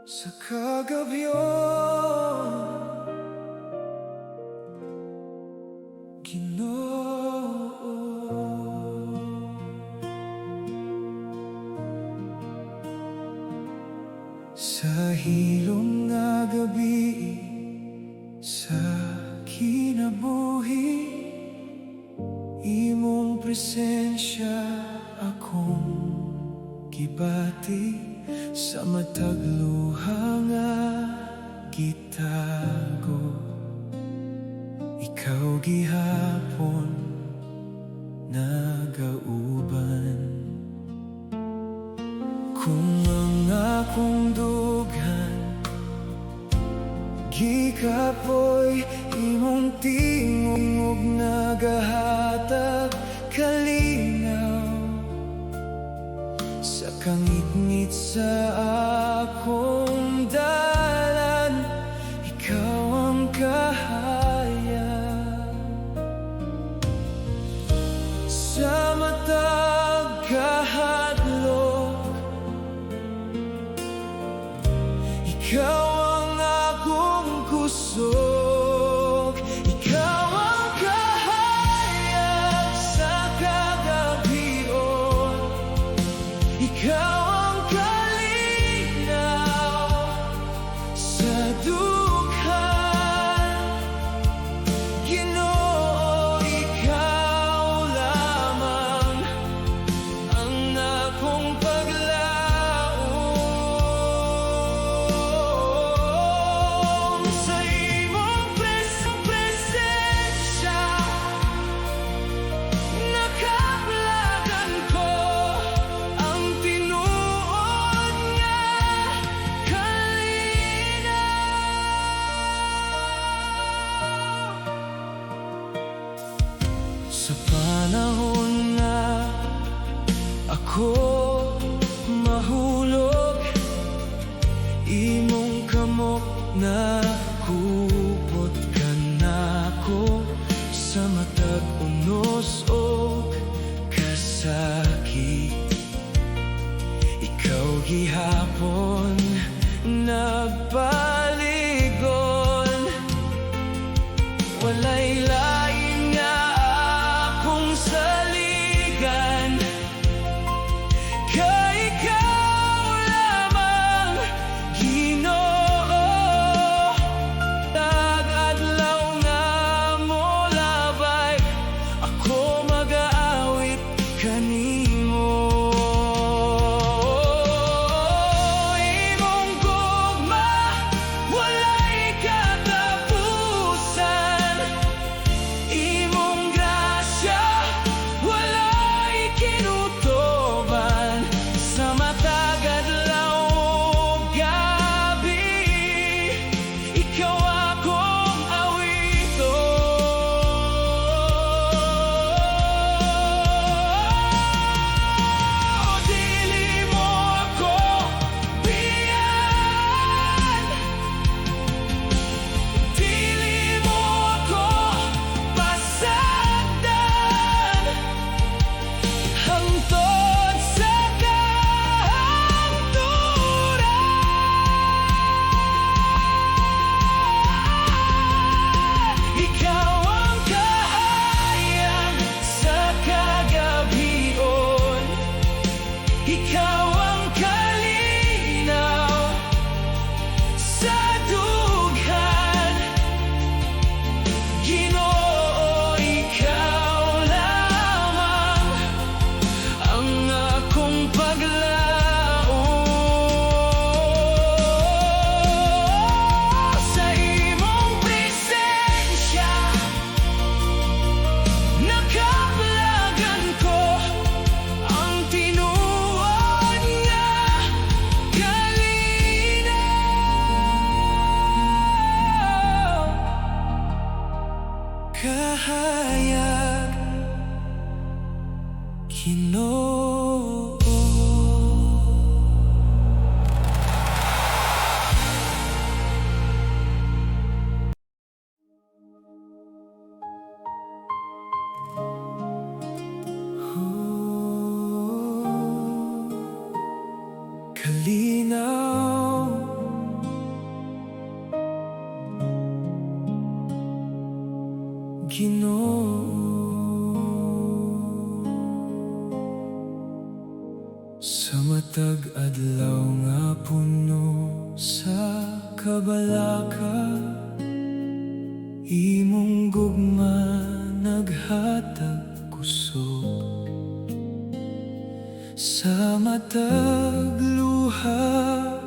Sa kagabyon, Ginoo, sa hilom nga gabi, sa kinabuhi, imong presensya akong gibati. Sa matag luha nga gitago, ikaw gihapon nagauban. Kung ang akong dughan gikapoy, imong tingog nagahatag kalinaw. Sa kangit-ngit sa akong dalan, ikaw ang kahayag. Sa matag kahadlok, ikaw ang akong kusog. Ikaw ang kahayag sa kagabion, ikaw ang kalinaw sa dughan. Ginoo, ikaw lamang ang akong paglaom. Sa imong presensya nakaplagan ko ang tinuod nga kalinaw. Sa panahon nga ako mahulog, imong kamot na kupot ka nako. Sa matag unos o kasakit, ikaw gihapon nagpaligon. Walay lain nga akong saligan, kay ikaw lamang, Ginoo. Tag-adlaw nga mo labay, ako mag-aawit kanimo. Imong gugma walay katapusan, imong grasya walay kinutuban. Sa matag adlaw ug gabi, ikaw akong awiton. Dili mo ako biyan, dili mo ako pasagdan, hangtod sa kahangturan. Ikaw ang kahayag sa kagabion, ikaw ang kalinaw sa dughan. Ginoo, ikaw lamang ang akong paglaom. Sa imong presensya nakaplagan ko ang tinuod nga kalinaw. Kahayag, Ginoo. Kalinaw Ginoo. Sa matag adlaw nga puno sa kabalaka, imong gugma naghatag kusog. Sa matag luha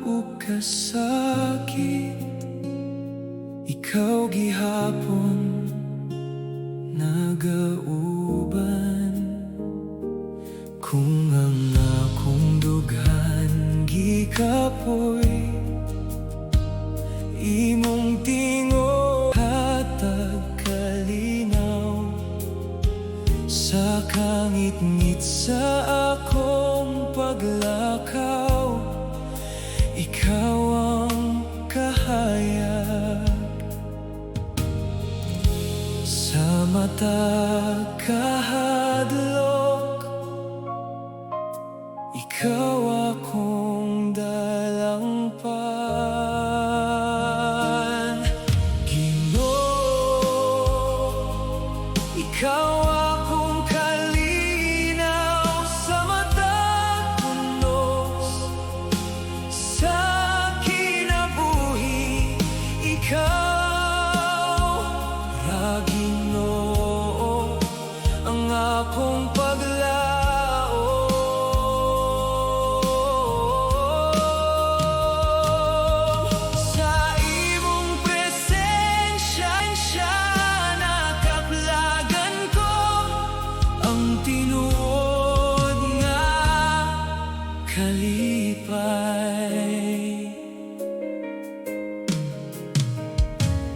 ug kasakit, ikaw gihapon nagauban. Kung ang akong dughan gikapoy, imong tingo hatag kalinaw. Sa kangit-ngit sa akong paglakaw, ikaw ang kahayag. Sa mata kahadlok, ikaw akong dalangpan. Ginoo, ikaw akong kalinaw. Sa matag punos sa kinabuhi, ikaw ra Ginoo ang akong paglaom. Sa imong presensya nakaplagan ko ang tinuod nga kalipay.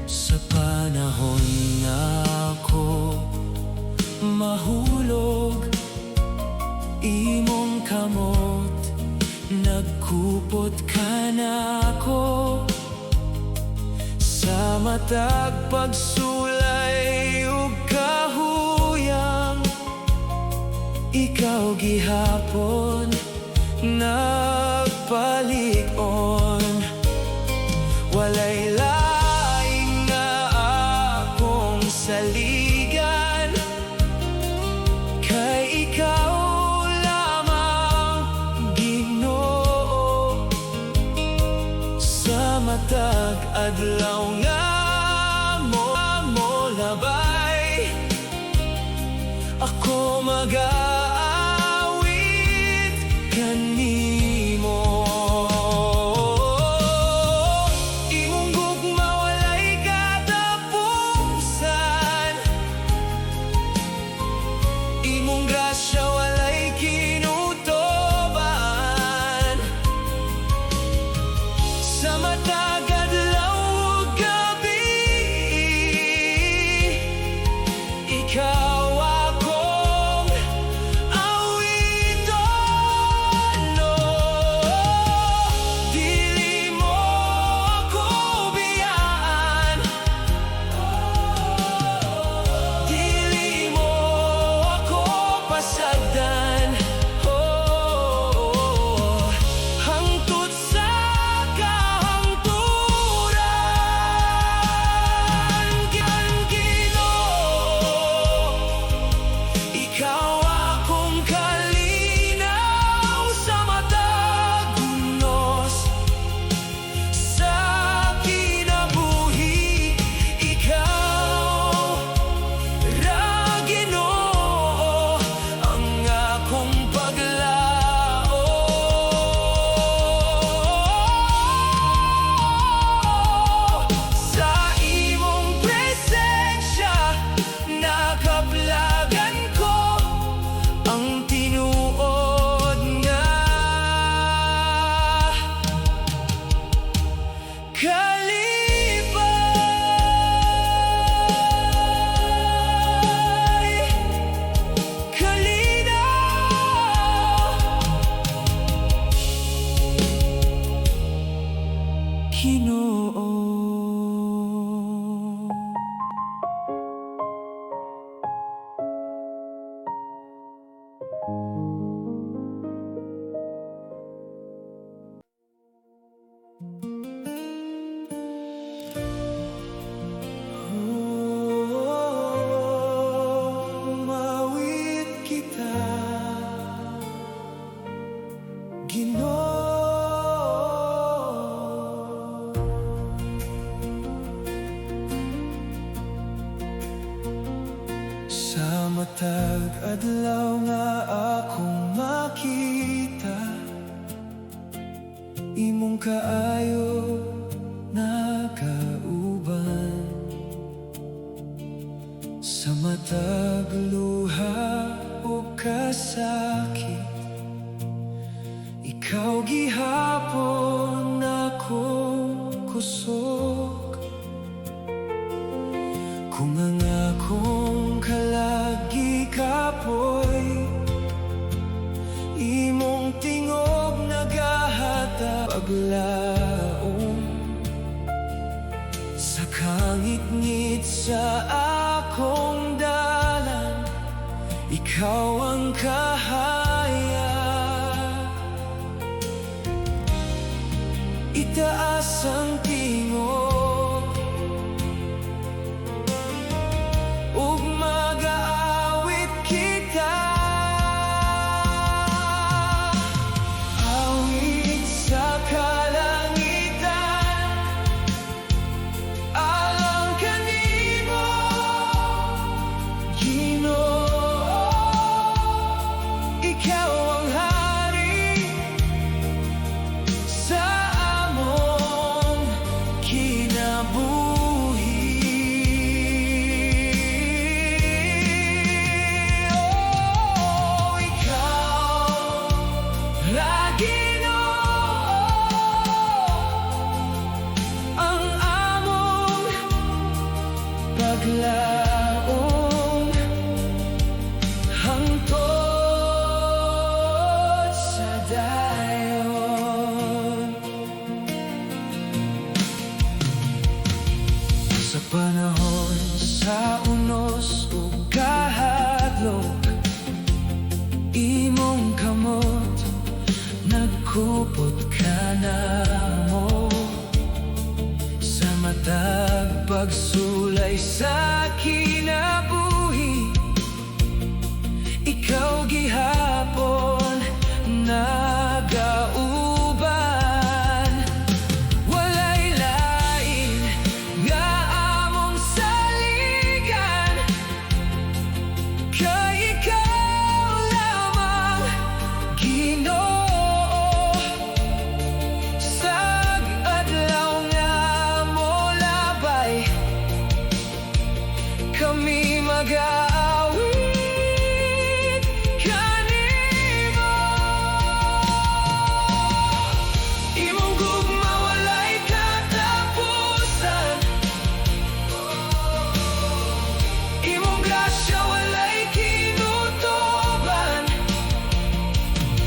Sa panahon na ako mahulog, imong kamot nagkupot ka nako. Sa matag pagsulay ug kahuyang, ikaw gihapon nagpalig-on. Walay laing nga akong saligan, kay ikaw lamang Ginoo. Sa matag adlaw nga mo labay, ako mag-aawit kanimo. Imong gugma walay katapusan, imong grasya walay kinutuban. Sa matag adlaw ug gabi, ikaw akong Sa matag adlaw nga akong makita, imong kaayo nakauban. Sa matag luha o kasakit, ikaw gihapon akong kusog. Kung ang akong kalagi kapoy, imong tingog nagahata paglaom. Sa kangit-ngit sa akong dalan, ikaw ang kahaya. Itaas ang tingog ug mag-aawit kita. Awit sa kalangitan, alang kanimo, Ginoo. Ikaw ang hari sa among kinabuhi. Oh, ikaw ra, Ginoo, ang among paglaom hangtod sa dayon. Sa panahon sa unos ug kahadlok, imong kamot nagkupot ka namo. Sa matag pagsulay sa kinabuhi, ikaw gihapon nagauban. Walay lain nga among saligan, kay ikaw lamang, Ginoo. Sag adlaw nga molabay, kami mag-aawit kanimo. Imong gugma walay katapusan, imong grasya walay kinutuban.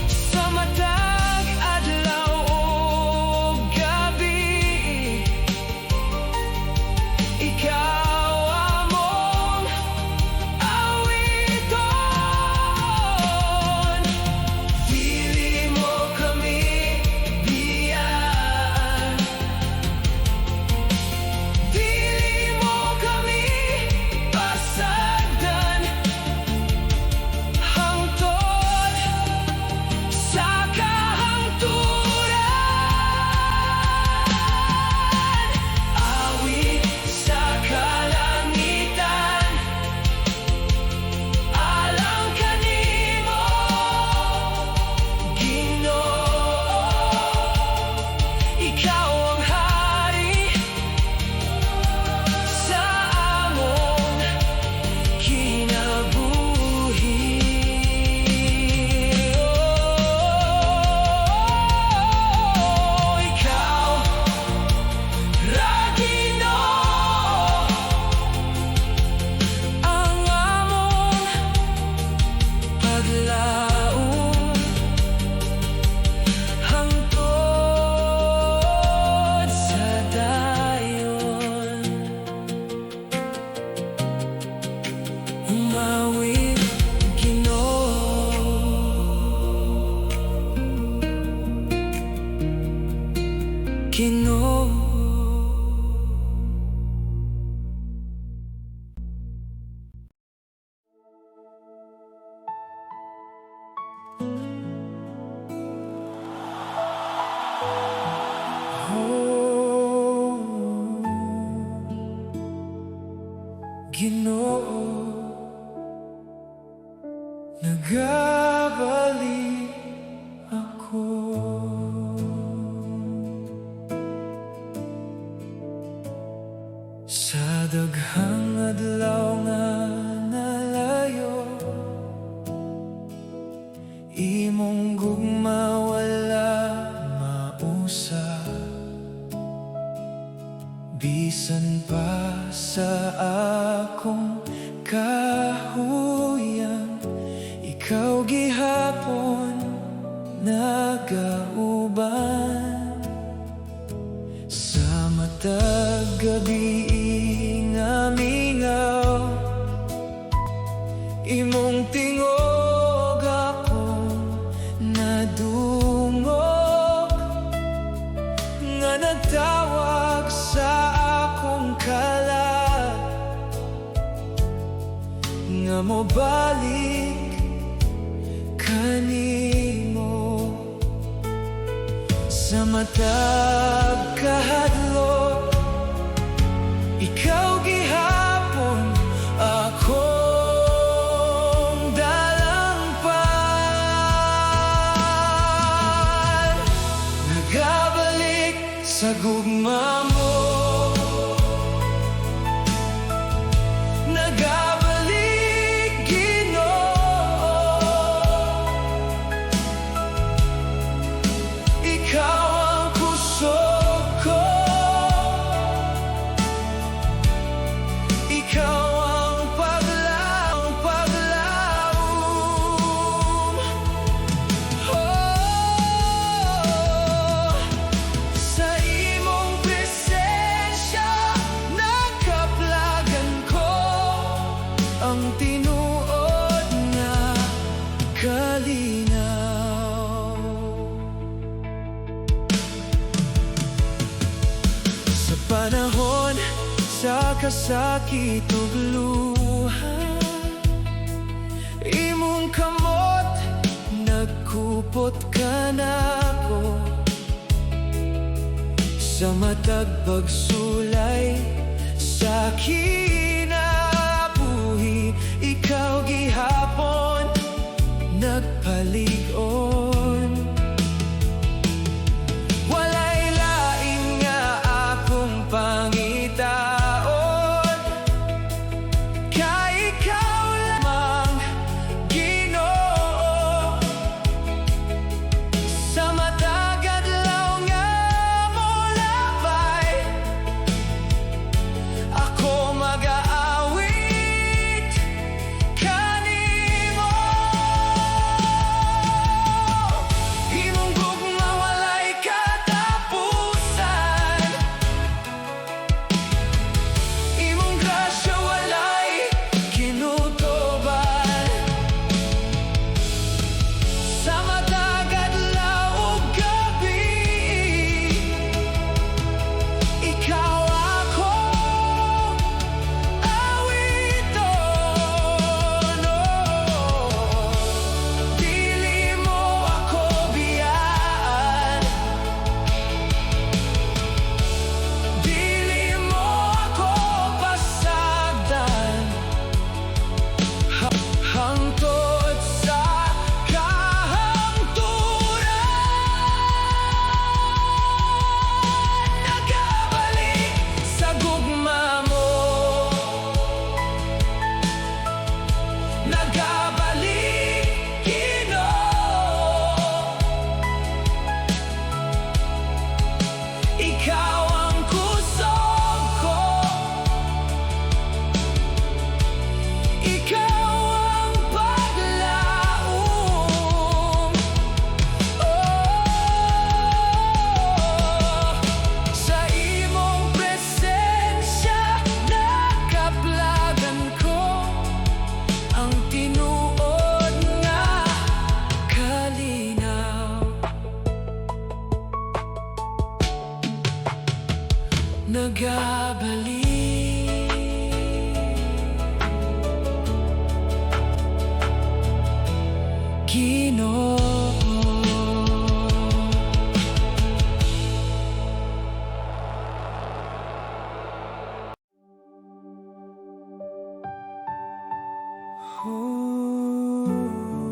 Sa matag adlaw ug gabi, ikaw among awiton. Dili mo kami biyaan, dili mo kami pasagdan, hangtod sa kahangturan. Awit sa kalangitan, alang kanimo, Ginoo. Ikaw ang hari sa among kinabuhi. Oh, ikaw ra, Ginoo, ang among paglaom hangtod sa dayon. Umawit, Ginoo, Ginoo. Oh, Ginoo, nagabalik ako. Sa daghang adlaw nga nalayo, imong gugma wala mausa. Bisan pa sa akong kahuyan, ikaw gihapon nagauban. Sa matag gabi nga mingaw, imong tingog akong nadungog, nga nagtawag sa akong kalag, nga mobalik kanimo. Sa matag kahadlok, ikaw gihapon akong dalangpan. Nagabalik sa gugma mo, nagabalik Ginoo. Ikaw ang kusog ko, ikaw ang paglaom. Sa imong presensya nakaplagan ko ang tinuod nga kalinaw. Sa panahon sa kasakit ug luha, imong kamot nagkupot ka nako. Sa matag pagsulay sa kinabuhi, ikaw gihapon nagpalig-on. Walay lain nga akong pangitaon, kay ikaw lamang Ginoo. Sa matag adlaw nga molabay, ako mag-aawit kanimo. Imong gugma walay katapusan, imong grasya walay kinutuban. Sa matag adlaw ug gabi, ikaw akong awiton. Dili mo ako biyaan, dili mo ako pasagdan. Hangtod sa kahangturan, nagabalik sa gugma mo, nagabalik Ginoo. Ikaw ang kusog ko, ikaw ang paglaom. Sa imong presensya nakaplagan ko ang tinuod nga kalinaw. Nagabalik Ginoo. Ooh.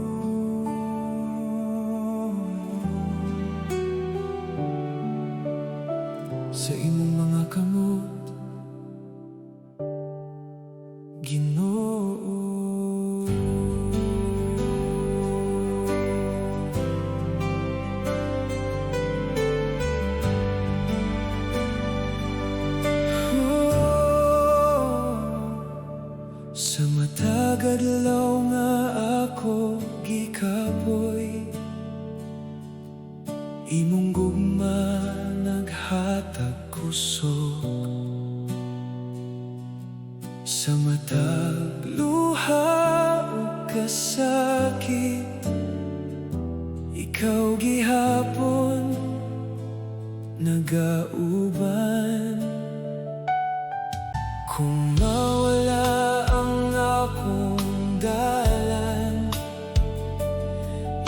Sa gadlaw nga ako gikapoy, imong gugma naghatag kusog. Sa matag luha ug kasakit, ikaw gihapon nagauban. Kung mawala ang akong dalan,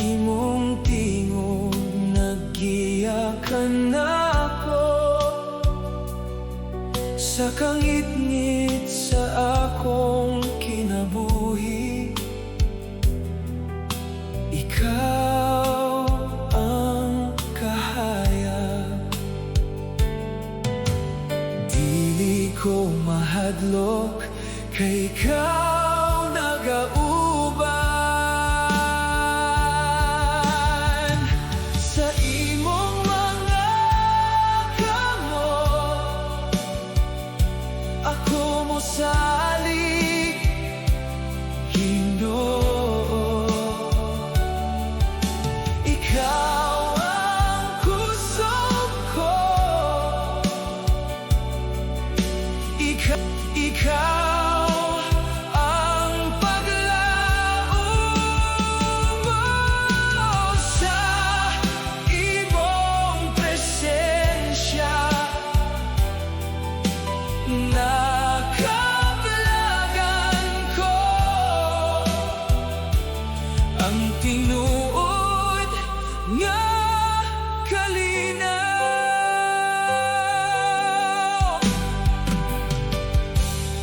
imong tingog naggiyakan ako. Sa kangit-ngit sa akong kinabuhi, ikaw ang kahayag. Dili ko mahadlok kay ikaw nagauban. Sa imong mga kamot, ako mo salig, Ginoo. Ikaw ang kusog ko, ikaw ang paglaom mo. Sa imong presensya nakablagan ko, ang tinuod nga kalinaw.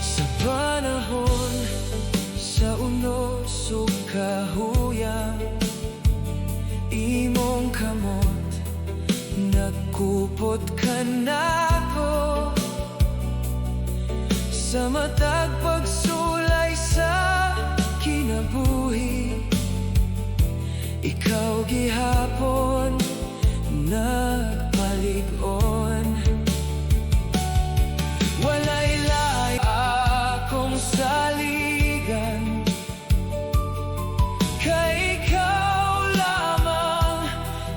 Sa panahon sa unos ug kahuyang, imong kamot nagkupot ka nako. Sa matag pagsulay sa kinabuhi, ikaw gihapon nagpalig-on. Walay lahi akong saligan, kay ikaw lamang,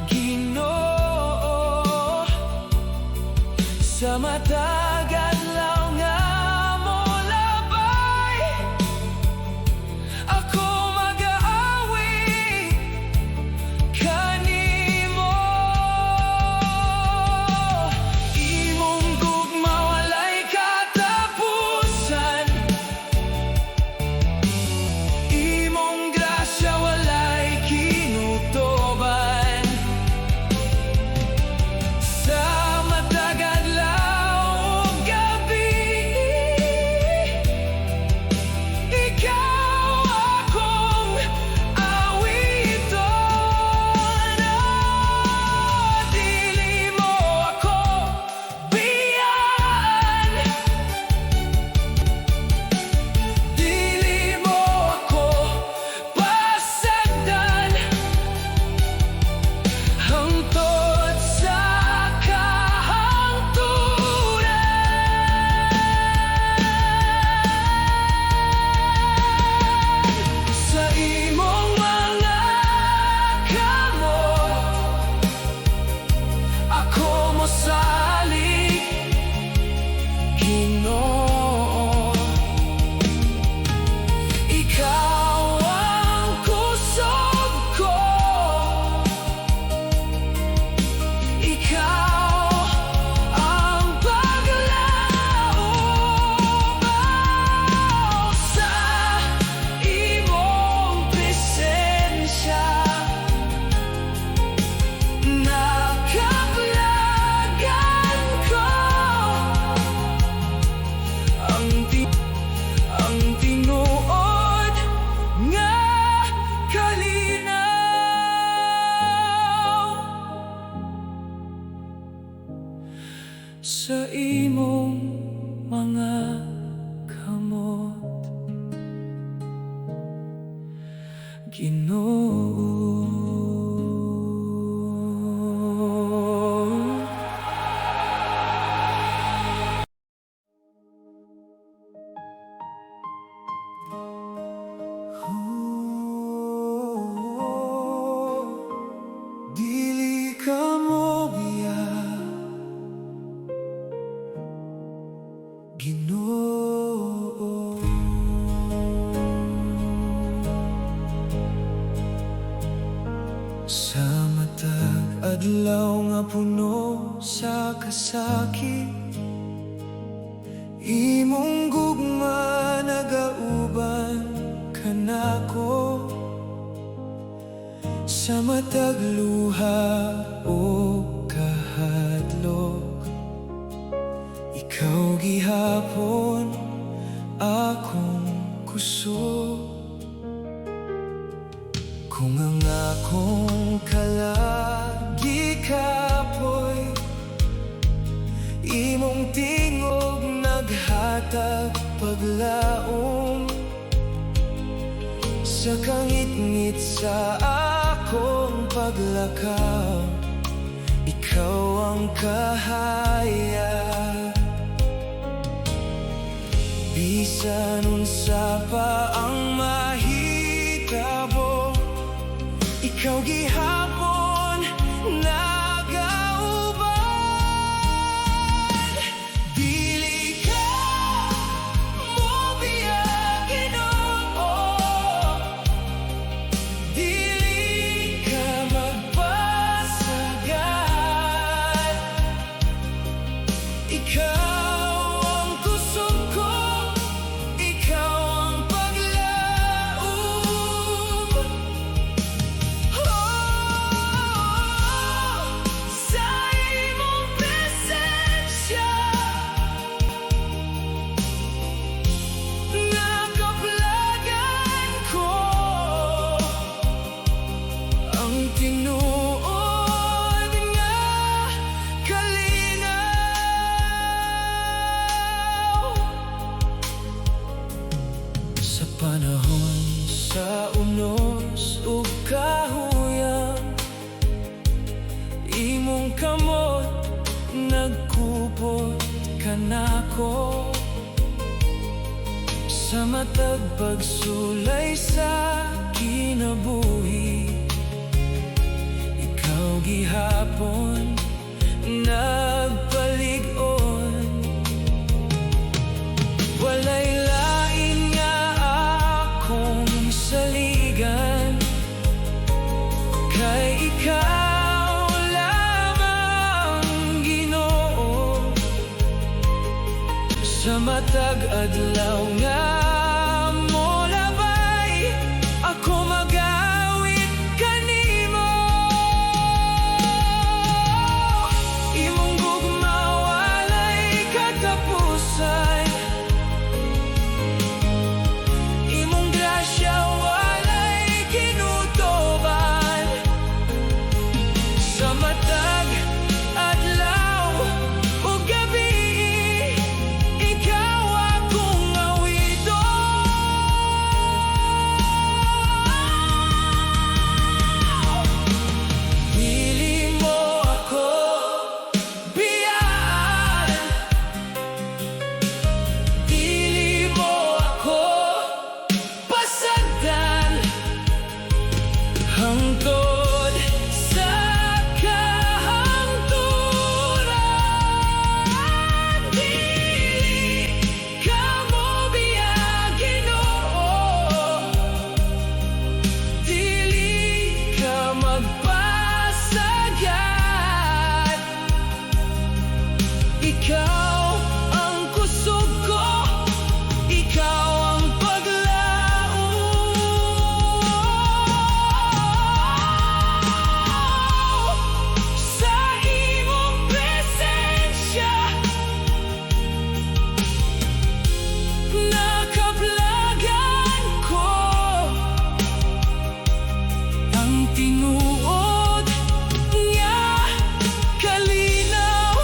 Ginoo. Sa matag adlaw nga mo labay, ako mag-aawi kanimo. Imong gugma walay katapusan, imong grasya walay kinutoban. Sa matag adlaw ug gabi, ikaw akong awiton. Dili mo ako biyaan, dili mo ako pasagdan, hangtod sa kahangturan. Sa imong mga kamot, ako mo salig, Ginoo. Ikaw ang kusog ko, ikaw ang paglaom mo. Sa imong presensya nakablagan ko, ang tinuod nga kalinaw. Sa imong mga kamot, Ginoo. adlaw nga puno sa kasakit, imong gugma nagauban kanako. Sa matag luha o kahadlok, ikaw gihapon akong kusog. Kung ang akong kalagi kapoy, imong tingog naghatag paglaom. Sa kangit-ngit sa akong paglakaw, ikaw ang kahaya. Bisan unsa pa ang mahitabo, ikaw gihapon nagauban. Dili ka mo biya Ginoo, dili ka magpasagat. Ikaw ang kusog ko, ikaw ang paglaom. Sa imong presensya nakaplagan ko, ang tinuod nga kalinaw. Sa panahon sa unos ug kahuyang, imong kamot nagkupot kanako. Sa matag pagsulay sa kinabuhi, ikaw gihapon nagpalig-on. Walay lain nga akong saligan, kay ikaw lamang Ginoo. Sa matag adlaw nga mo labay, ako magawit kanimo. Imong gugma walay katapusan, imong grasya walay kinutuban. Sa matag adlaw ug gabi, ikaw akong awidon. Dili mo ako biyaan, dili mo ako pasagdan. Hangtod sa kahangturan, dili ka mo biya Ginoo, dili ka magpasagat. Ikaw ang kusog ko, ikaw ang paglaom. Sa imong presensya nakaplagan ko, ang tinuod nga kalinaw.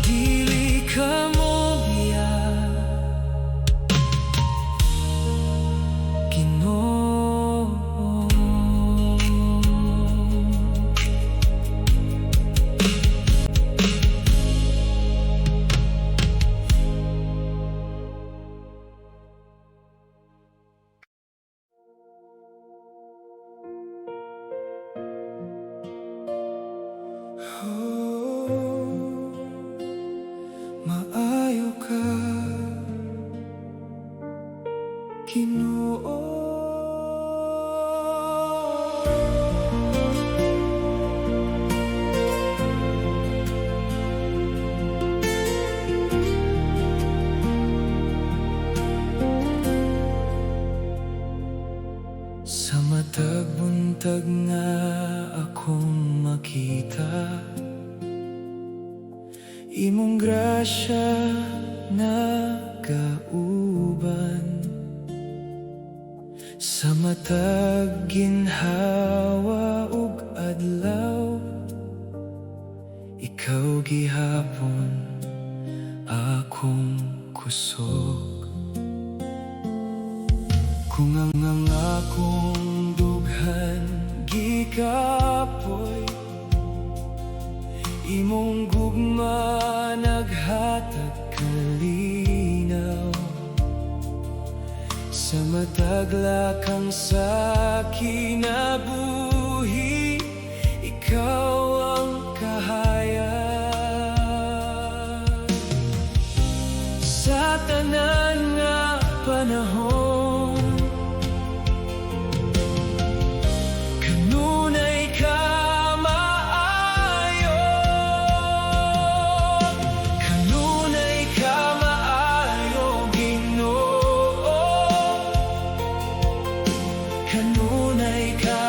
Dili ka mo biya Ginoo. Maayo ka Ginoo. matag buntag nga akong makita, imong grasya nagauban. Sa matag ginhawa ug adlaw, ikaw gihapon akong kusog. Kung ang akong dughan gikapoy, imong gugma naghatag kalinaw. Sa matagla kang sa kinabuhi, ikaw ang kahayag. Sa tanan nga panahon, kanunay ka maayo, kanunay ka maayo, Ginoo. Kanunay ka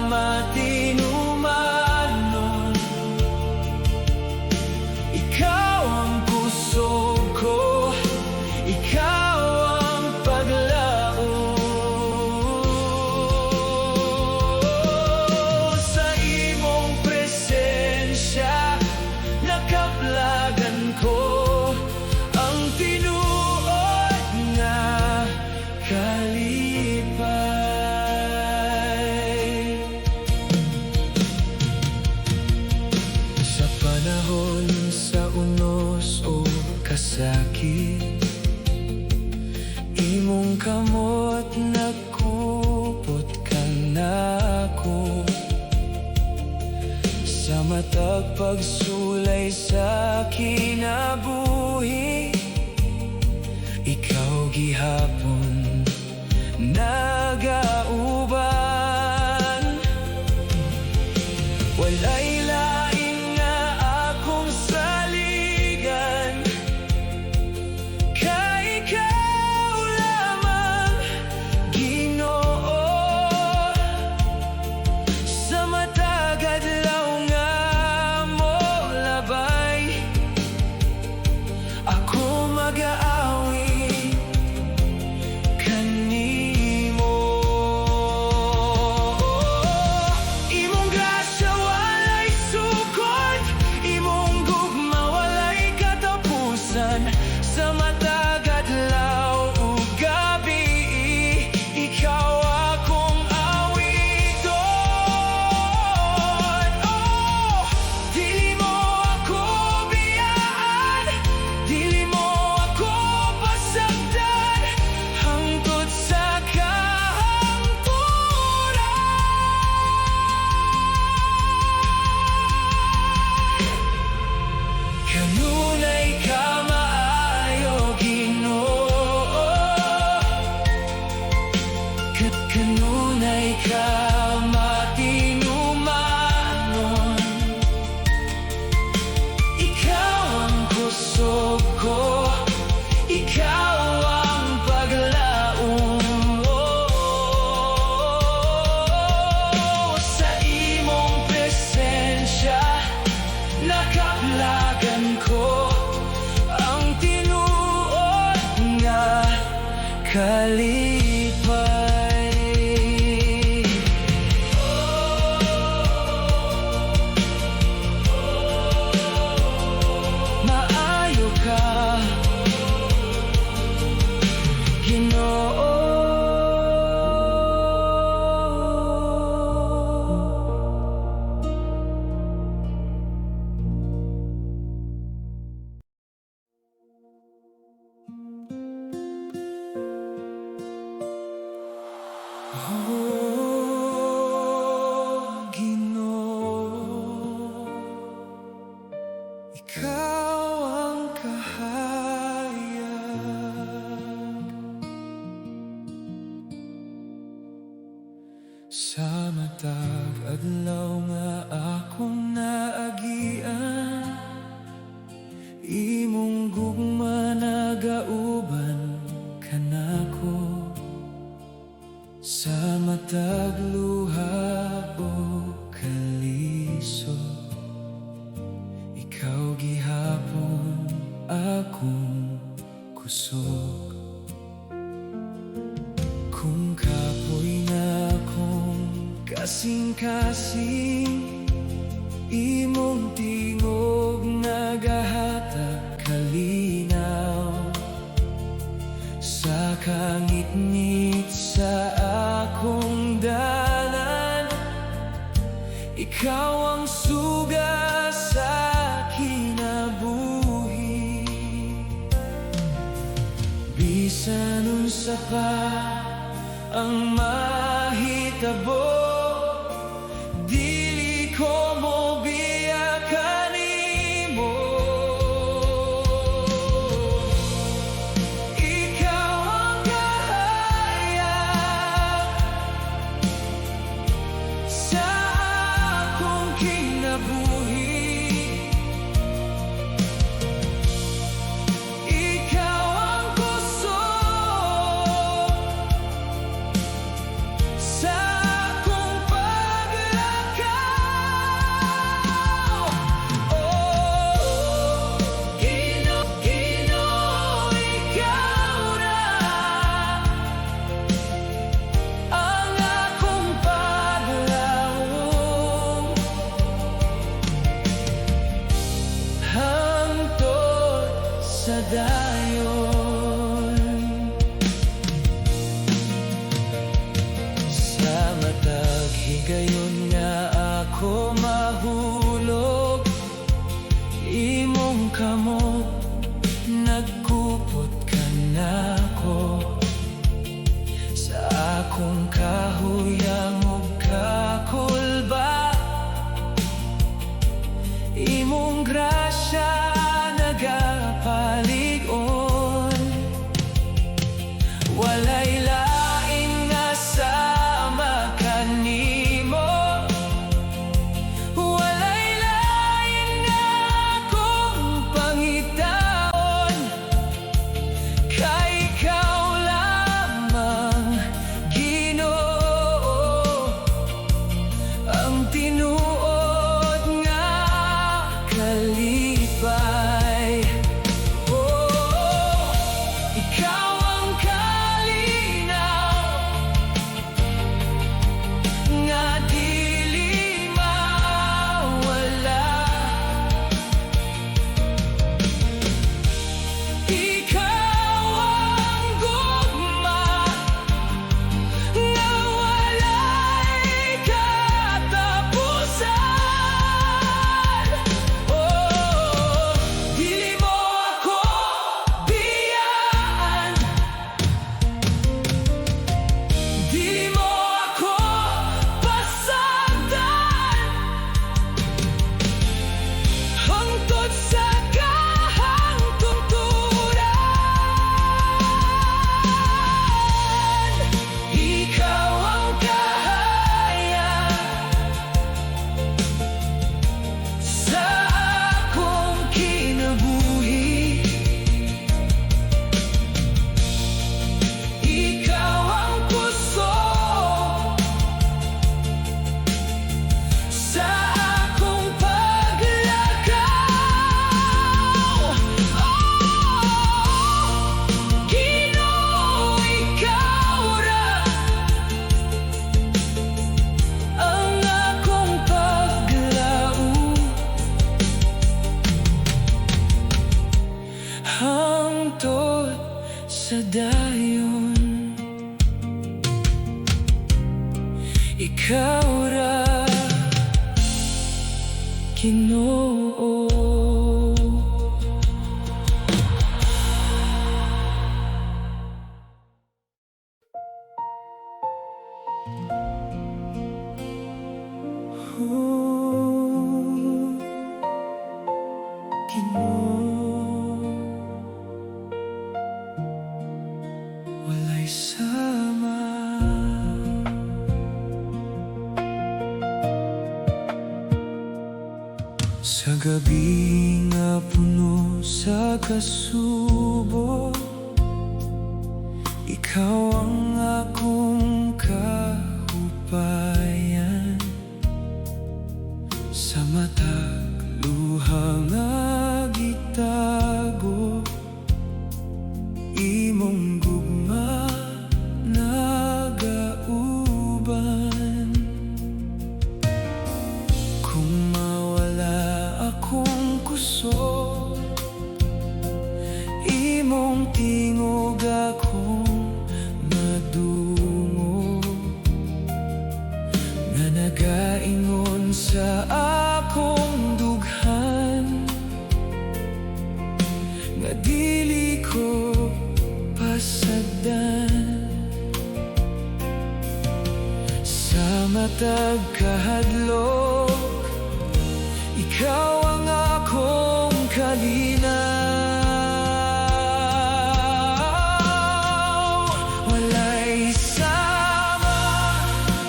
matinumanon, ikaw ang puso ko, ikaw ang paglaom. Sa imong presensya nakaplagan ko ang tinuod nga kalipay. Sa panahon sa unos o kasakit, imong kamot nagkupot ka nako. Sa matag pagsulay sa kinabuhi, ikaw gihapon nagauban. Walay lain nga akong saligan, ka ikaw lamang, Ginoo. Sa matag adlaw nga mo labay, ako mag-aawi kanimo. Imong grasya walay sukod, imong gugma walay katapusan. Sa matag adlaw ug gabi, ikaw akong awiton. Oh, dili mo ako biyaan, dili mo ako pasagdan, hangtod sa kahangturan. Kanunay ka maayo, Ginoo. Kanunay ka matinumanon, ikaw ang kusog ko, ikaw ang paglaom. Sa imong presensya nakaplagan ko ang tinuod nga kalipay. Maayo ka, Ginoo. Oh, Ginoo, ikaw ang kahayag. Sa matag adlaw nga akong naagian, imong gugma nagauban kanako. Sa matag kusog. Kung kapoy na kong kasing-kasing, imong tingog nagahatag kalinaw sa kangit-ngit sa akong dalan. Ikaw ang suga sa kinabuhi. Bisan unsa pa ang mahitabo, dili ko mo biyakan nimo. Ikaw ang kahayag sa akong kinabuhi. Ikaw ang kusog sa akong paglakaw. Oh, Ginoo, ikaw na ang akong paglaom, hangtod sa dayon. Sa matag higayon nga ako mahulog, imong kamot nagkupot ka nako. Sa akong kahuyang ug kakulba, imong grasya nagapalig-on. Walay lain nga sama kanimo, walay lain nga akong pangitaon. Kay ikaw lamang, Ginoo, ang tinuod nga kalipay. Oh, ikaw ang kalinaw nga dili mawala. Ikaw ang gugma nga walay katapusan. Oh, dili mo ako biyaan, dili mo ako pasagdan, hangtod sa kahangtungturan. Ikaw ang kahayag sa akong kinabuhi. Ikaw ang kusog sa akong paglakaw. Oh, Ginoo, ikaw ra ang akong paglaom, hangtod sa dayon. Ikaw ra, Ginoo. Ginoo, walay sama. Sa gabi nga puno sa kasubo, ikaw ang akong kahupayan. Sa matag luha nga gitago, imong gugma nagauban. Kung mawala akong kusog, imong tingog akong madungog, nga nagaingon sa akong dughan, nga dili ko pasagdan. Sa matag kahadlok, ikaw ang akong kalinaw. Walay sama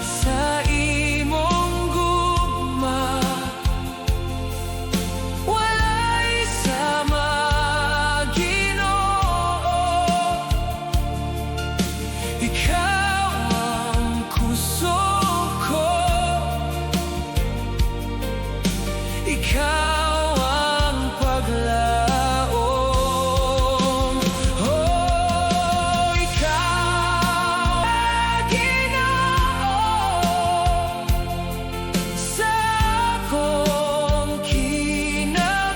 sa imong gugma, walay sama, Ginoo. Ikaw ang kusog ko, ikaw ang paglaom. Oh, ikaw ang Ginoo sa akong kinabuhi.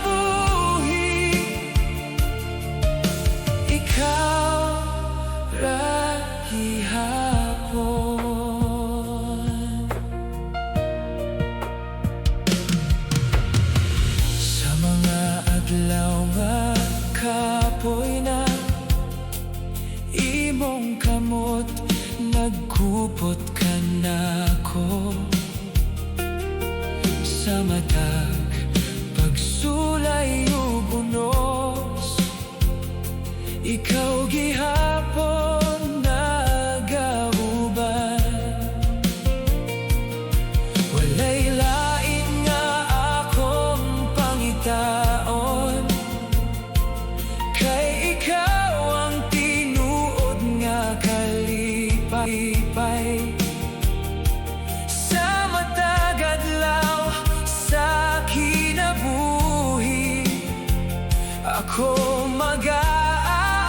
Ikaw ra gihapon. Sa mga adlaw nga kapoy na, imong kamot nagkupot ka nako. Sa matag pagsulay ug unos, ikaw gihapon nagauban. Walay lain nga akong pangitaon, kay ikaw ang tinuod nga kalipay-pay. Sa matag adlaw sa kinabuhi, ako mag-aawit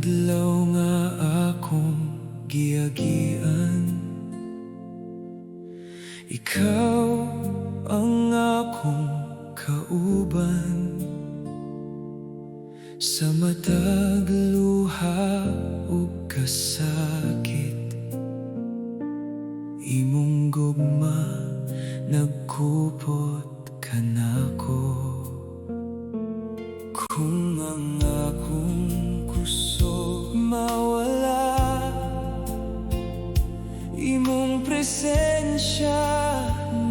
adlaw nga akong giagian, ikaw ang akong kauban. Sa matag luha ug kasakit, imong gugma nagkupot ka nako. Kung ang akong kusog mawala, imong presensya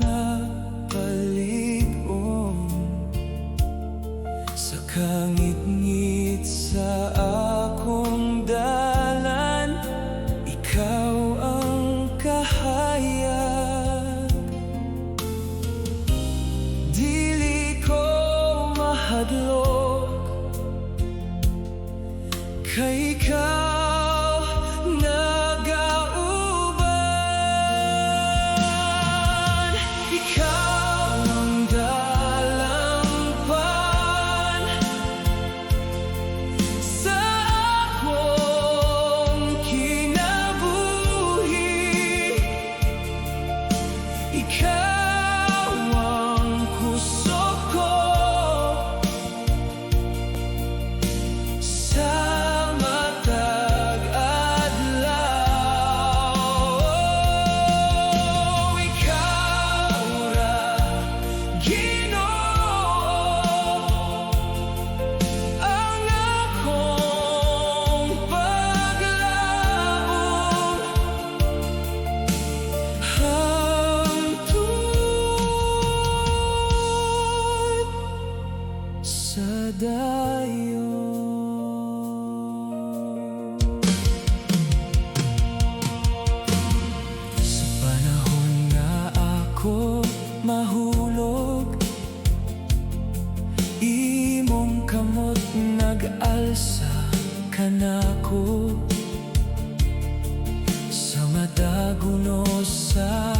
na palig-on. Sa kangit-ngit sa akong dalan, ikaw ang kahayag. Dili ko mahadlok, kay ikaw nagauban. Ikaw ang dalampan sa akong kinabuhi. Ikaw ang kusog ko sa matag adlaw. Ikaw ra, Ginoo, ang akong paglaom hangtod sa dayon. Sa panahon nga ako mahulog, imong kamot nag-alsa ka nako. Sa madaguno sa